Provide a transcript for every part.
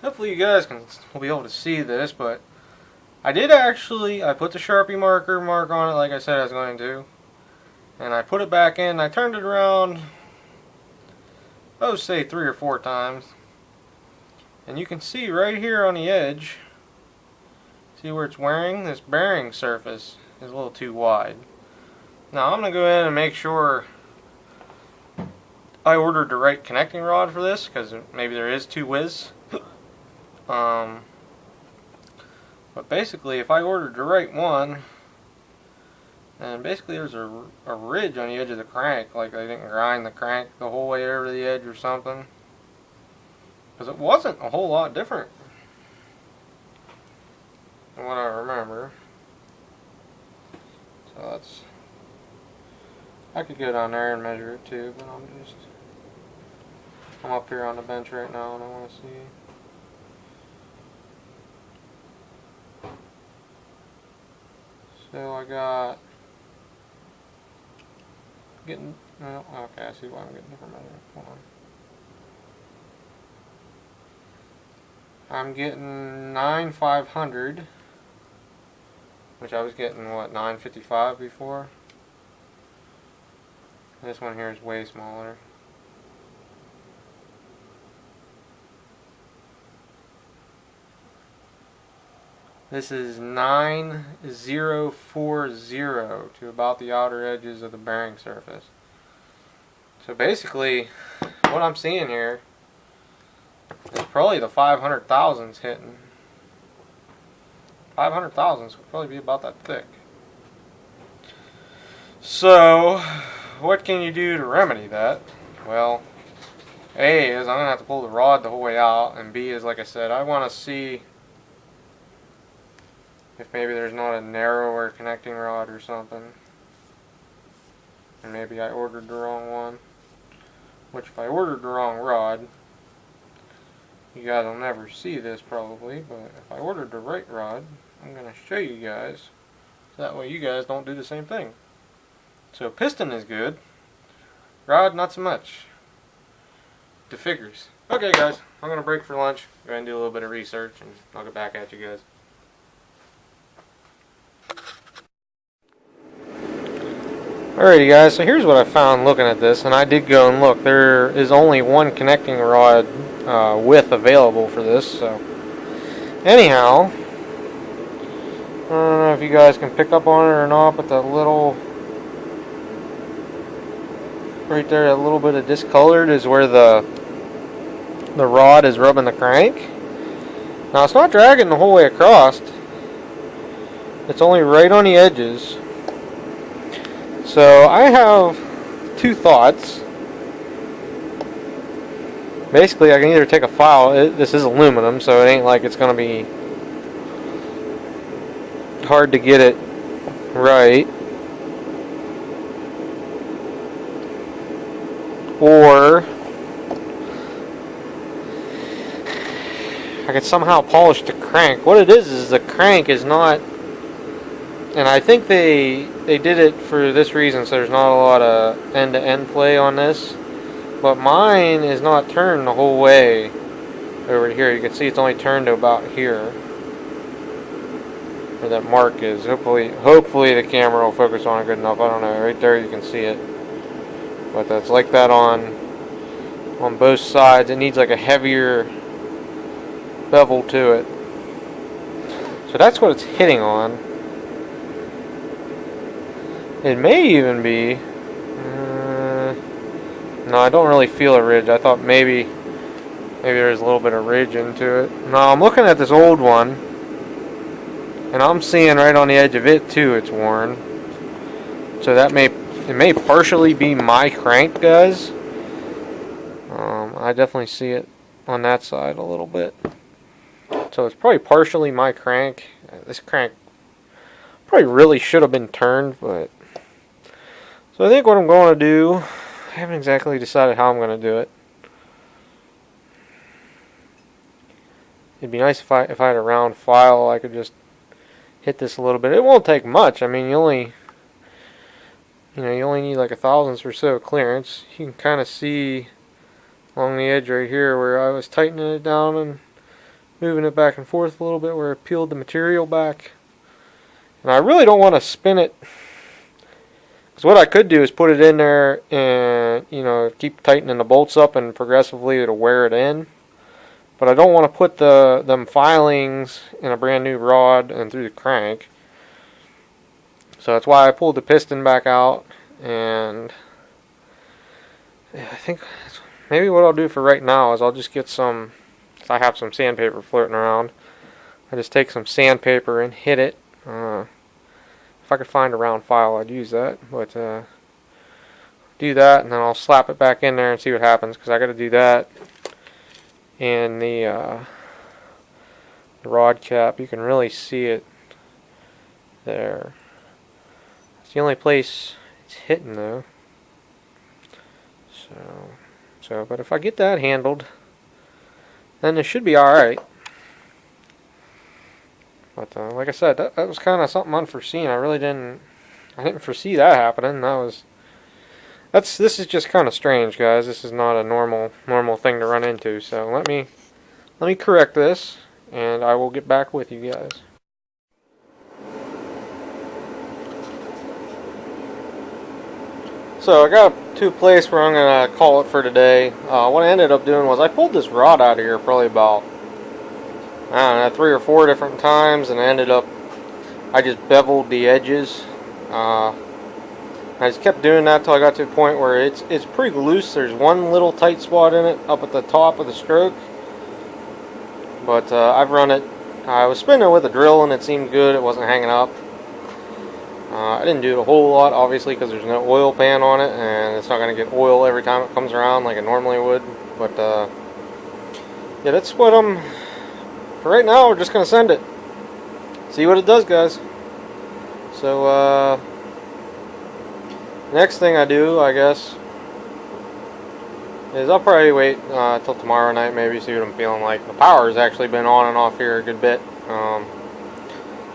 Hopefully you guys will be able to see this, but I put the Sharpie mark on it like I said I was going to. And I put it back in, I turned it around, say 3 or 4 times. And you can see right here on the edge, see where it's wearing? This bearing surface is a little too wide. Now I'm going to go in and make sure I ordered the right connecting rod for this, because maybe there is two whiz. But basically if I ordered the right one, and basically there's a ridge on the edge of the crank, like they didn't grind the crank the whole way over the edge or something. Because it wasn't a whole lot different than what I remember. So that's... I could go down there and measure it too, but I'm up here on the bench right now and I want to see. So I got... well, okay, I see why I'm getting different measurement. Hold on. I'm getting 9,500, which I was getting, what, 955 before? This one here is way smaller. This is 9040 to about the outer edges of the bearing surface. So basically, what I'm seeing here is probably the 500 thousandths hitting. 500 thousandths would probably be about that thick. So, what can you do to remedy that? Well, A is I'm going to have to pull the rod the whole way out, and B is, like I said, I want to see if maybe there's not a narrower connecting rod or something. And maybe I ordered the wrong one. Which if I ordered the wrong rod, you guys will never see this probably, but if I ordered the right rod, I'm going to show you guys. So that way you guys don't do the same thing. So piston is good. Rod, not so much. The figures. Okay guys, I'm going to break for lunch. Go ahead and do a little bit of research and I'll get back at you guys. Alrighty guys, so here's what I found looking at this, and I did go and look. There is only one connecting rod width available for this, so anyhow, I don't know if you guys can pick up on it or not, but that little, right there, that little bit of discolored is where the rod is rubbing the crank. Now it's not dragging the whole way across, it's only right on the edges. So I have two thoughts. Basically I can either take a file, this is aluminum so it ain't like it's going to be hard to get it right, or I could somehow polish the crank. What it is the crank is not, and I think they did it for this reason, so there's not a lot of end-to-end play on this. But mine is not turned the whole way over to here. You can see it's only turned to about here, where that mark is. Hopefully the camera will focus on it good enough. I don't know. Right there you can see it. But that's like that on both sides. It needs like a heavier bevel to it. So that's what it's hitting on. It may even be... no, I don't really feel a ridge. I thought maybe there's a little bit of ridge into it. No, I'm looking at this old one, and I'm seeing right on the edge of it too it's worn. So it may partially be my crank, guys. I definitely see it on that side a little bit. So it's probably partially my crank. This crank probably really should have been turned, but... So I think what I'm going to do, I haven't exactly decided how I'm going to do it. It'd be nice if I had a round file, I could just hit this a little bit. It won't take much. I mean, you only need like 1,000ths or so clearance. You can kind of see along the edge right here where I was tightening it down and moving it back and forth a little bit where it peeled the material back. And I really don't want to spin it, because what I could do is put it in there and, you know, keep tightening the bolts up and progressively it'll wear it in. But I don't want to put them filings in a brand new rod and through the crank. So that's why I pulled the piston back out, and yeah, I think maybe what I'll do for right now is I'll just get some, I have some sandpaper floating around. I just take some sandpaper and hit it. If I could find a round file, I'd use that. But do that, and then I'll slap it back in there and see what happens, because I got to do that in the rod cap. You can really see it there. It's the only place it's hitting though. But if I get that handled, then it should be alright. But like I said, that was kind of something unforeseen. I didn't foresee that happening. This is just kind of strange, guys. This is not a normal thing to run into. So let me correct this, and I will get back with you guys. So I got to a place where I'm going to call it for today. What I ended up doing was I pulled this rod out of here probably about, I don't know, 3 or 4 different times, and I just beveled the edges. I just kept doing that till I got to a point where it's pretty loose. There's one little tight spot in it up at the top of the stroke. But I've run it. I was spinning it with a drill and it seemed good. It wasn't hanging up. I didn't do it a whole lot, obviously, because there's no oil pan on it, and it's not going to get oil every time it comes around like it normally would. But yeah, that's what for right now, we're just going to send it. See what it does, guys. So next thing I do, I guess, is I'll probably wait till tomorrow night, maybe, see what I'm feeling like. The power's actually been on and off here a good bit.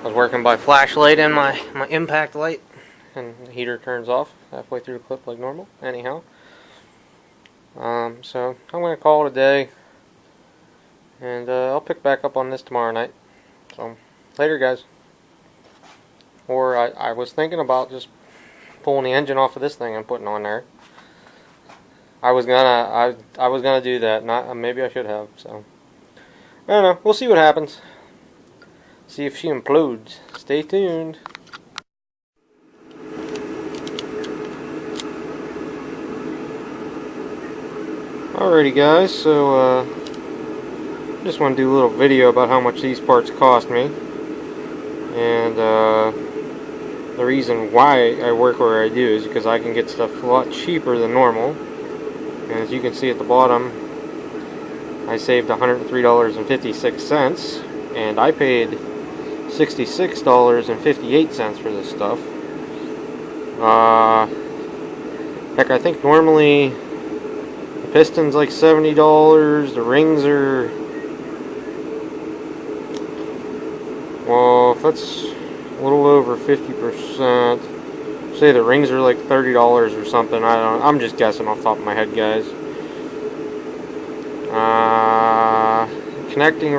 I was working by flashlight and my impact light, and the heater turns off halfway through the clip like normal. Anyhow, so I'm going to call it a day, and I'll pick back up on this tomorrow night. So later, guys. Or I was thinking about just pulling the engine off of this thing and putting on there. I was gonna do that. Maybe I should have. So I don't know. We'll see what happens. See if she implodes. Stay tuned. Alrighty, guys. So just want to do a little video about how much these parts cost me, and the reason why I work where I do is because I can get stuff a lot cheaper than normal. And as you can see at the bottom, I saved $103.56, and I paid $66.58 for this stuff. Heck, I think normally the piston's like $70, the rings are, well, if that's a little over 50%, say the rings are like $30 or something. I'm just guessing off the top of my head, guys. Connecting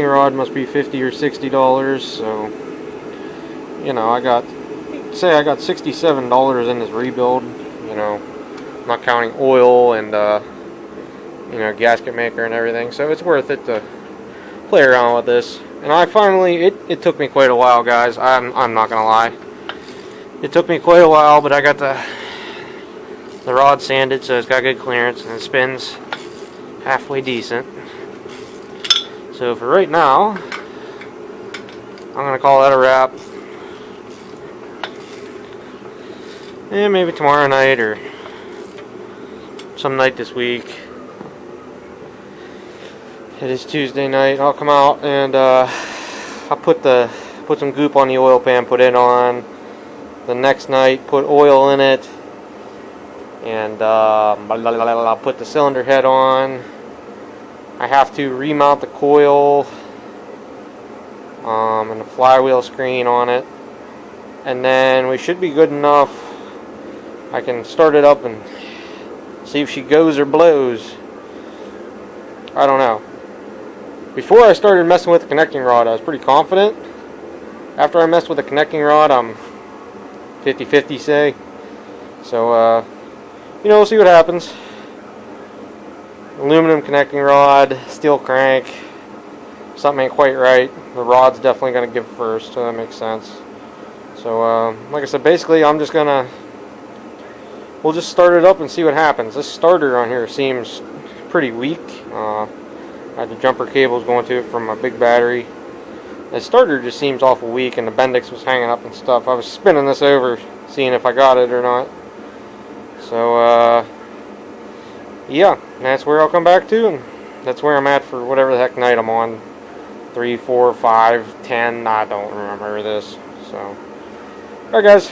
rod must be $50 or $60. So, you know, I got $67 in this rebuild. You know, I'm not counting oil and you know, gasket maker and everything. So it's worth it to play around with this. And I finally, it took me quite a while, guys. I'm not gonna lie. It took me quite a while, but I got the rod sanded, so it's got good clearance, and it spins halfway decent. So for right now, I'm gonna call that a wrap. And maybe tomorrow night or some night this week. It is Tuesday night. I'll come out and I'll put some goop on the oil pan, put it on. The next night, put oil in it, and I'll put the cylinder head on. I have to remount the coil and the flywheel screen on it, and then we should be good enough. I can start it up and see if she goes or blows. I don't know. Before I started messing with the connecting rod, I was pretty confident. After I messed with the connecting rod, I'm 50-50, say. So, we'll see what happens. Aluminum connecting rod, steel crank. Something ain't quite right. The rod's definitely going to give first, so that makes sense. So, like I said, basically I'm just going to... We'll just start it up and see what happens. This starter on here seems pretty weak. I had the jumper cables going to it from my big battery. The starter just seems awful weak, and the Bendix was hanging up and stuff. I was spinning this over, seeing if I got it or not. So, yeah, that's where I'll come back to, and that's where I'm at for whatever the heck night I'm on. 3, 4, 5, 10, I don't remember this. So, alright guys,